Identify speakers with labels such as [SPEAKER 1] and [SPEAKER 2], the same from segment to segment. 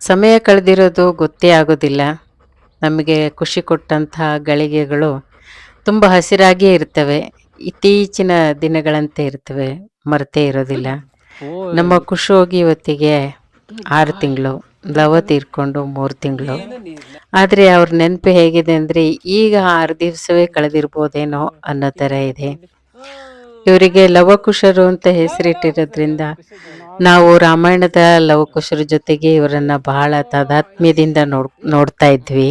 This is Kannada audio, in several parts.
[SPEAKER 1] ಸಮಯ ಕಳೆದಿರೋದು ಗೊತ್ತೇ ಆಗೋದಿಲ್ಲ. ನಮಗೆ ಖುಷಿ ಕೊಟ್ಟಂತಹ ಗಳಿಗೆಗಳು ತುಂಬ ಹಸಿರಾಗಿಯೇ ಇರ್ತವೆ. ಇತ್ತೀಚಿನ ದಿನಗಳಂತೆ ಇರ್ತವೆ, ಮರೆತೇ ಇರೋದಿಲ್ಲ. ನಮ್ಮ ಖುಷಿ ಹೋಗಿ ಇವತ್ತಿಗೆ 6 ತಿಂಗಳು, ಲವ ತೀರ್ಕೊಂಡು 3 ತಿಂಗಳು. ಆದರೆ ಅವ್ರ ನೆನಪು ಹೇಗಿದೆ ಅಂದರೆ ಈಗ 6 ದಿವಸವೇ ಕಳೆದಿರ್ಬೋದೇನೋ ಅನ್ನೋ ಥರ ಇದೆ. ಇವರಿಗೆ ಲವಕುಶರು ಅಂತ ಹೆಸರಿಟ್ಟಿರೋದ್ರಿಂದ ನಾವು ರಾಮಾಯಣದ ಲವಕುಶರ ಜೊತೆಗೆ ಇವರನ್ನ ಬಹಳ ತಾದಾತ್ಮ್ಯದಿಂದ ನೋಡ್ತಾ ಇದ್ವಿ.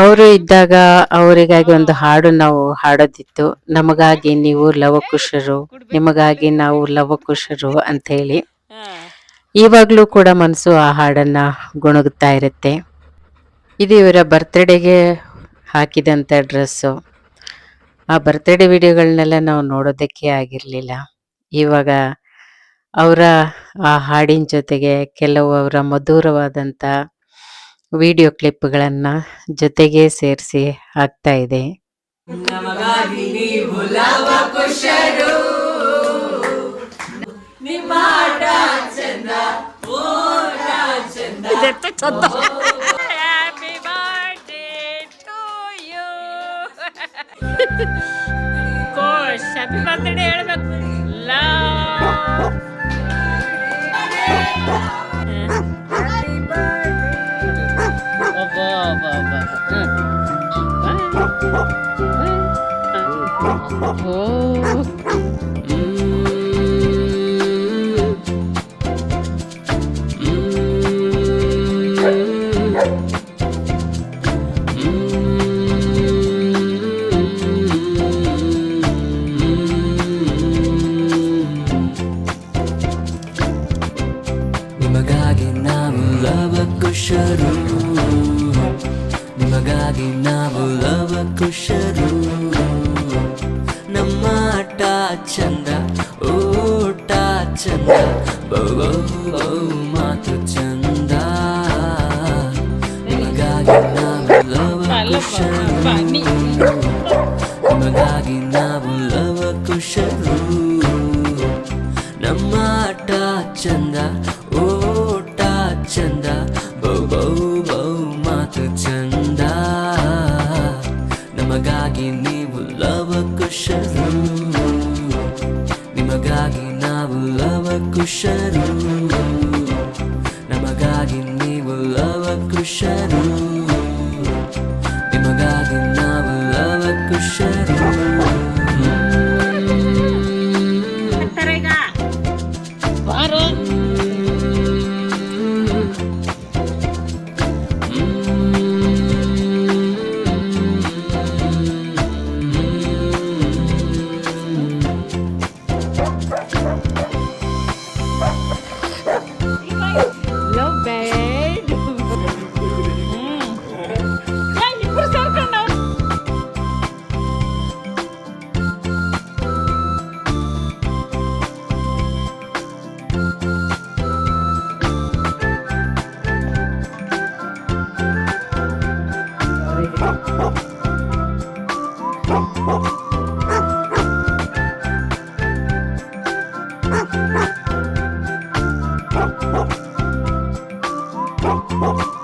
[SPEAKER 1] ಅವರು ಇದ್ದಾಗ ಅವರಿಗಾಗಿ ಒಂದು ಹಾಡು ನಾವು ಹಾಡೋದಿತ್ತು, ನಮಗಾಗಿ ನೀವು ಲವಕುಶರು, ನಿಮಗಾಗಿ ನಾವು ಲವಕುಶರು ಅಂತ ಹೇಳಿ. ಇವಾಗಲೂ ಕೂಡ ಮನಸ್ಸು ಆ ಹಾಡನ್ನ ಗುಣಗುತ್ತಾ ಇರುತ್ತೆ. ಇದು ಇವರ ಬರ್ತ್ಡೇಗೆ ಹಾಕಿದಂಥ ಡ್ರೆಸ್ಸು. ಆ ಬರ್ತ್ಡೇ ವಿಡಿಯೋಗಳನ್ನೆಲ್ಲ ನಾವು ನೋಡೋದಕ್ಕೆ ಆಗಿರಲಿಲ್ಲ. ಇವಾಗ ಅವರ ಆ ಹಾಡಿನ ಜೊತೆಗೆ ಕೆಲವು ಅವರ ಮಧುರವಾದಂಥ ವಿಡಿಯೋ ಕ್ಲಿಪ್ಗಳನ್ನು ಜೊತೆಗೆ ಸೇರಿಸಿ ಹಾಕ್ತಾ ಇದೆ.
[SPEAKER 2] ನಮಗಾಗಿ ನೀವು ಲವಕುಶರು, ನಿಮ್ಮ ಆಟ ಚಂದ, ಓಟ ಚಂದ. Happy birthday to you. ಕೋಶ್ ಹ್ಯಾಪಿ ಬರ್ತ್ಡೇ ಹೇಳ್ಬೇಕು. ಲವ್
[SPEAKER 3] ನಿಮಗಾಗಿ ನಾವು ಲವಕುಶರು, ನಿಮಗಾಗಿ ನಾವು ಲವಕುಶರು. ನಮ್ಮ ಆಟ ಚಂದ, ಓಟ ಚಂದ, ಮಾತು ಚಂದ. ನಿಮಗಾಗಿ ನಾವು ಲವಕುಶರು, ನಿಮಗಾಗಿ ನಾವು ಲವಕುಶರು. ನಮ್ಮ ಆಟ ಚಂದ, ಓಟ ಚಂದ, ಮಾತು ಚಂದ. ನಮಗಾಗಿ ನೀವು ಲವಕುಶರು, ನಿಮಗಾಗಿ ನಾವು ಲವಕುಶರು. ನಮಗಾಗಿ ನೀವು ಲವಕುಶರು, ನಿಮಗಾಗಿ ನಾವು ಲವಕುಶರು.
[SPEAKER 2] Bye.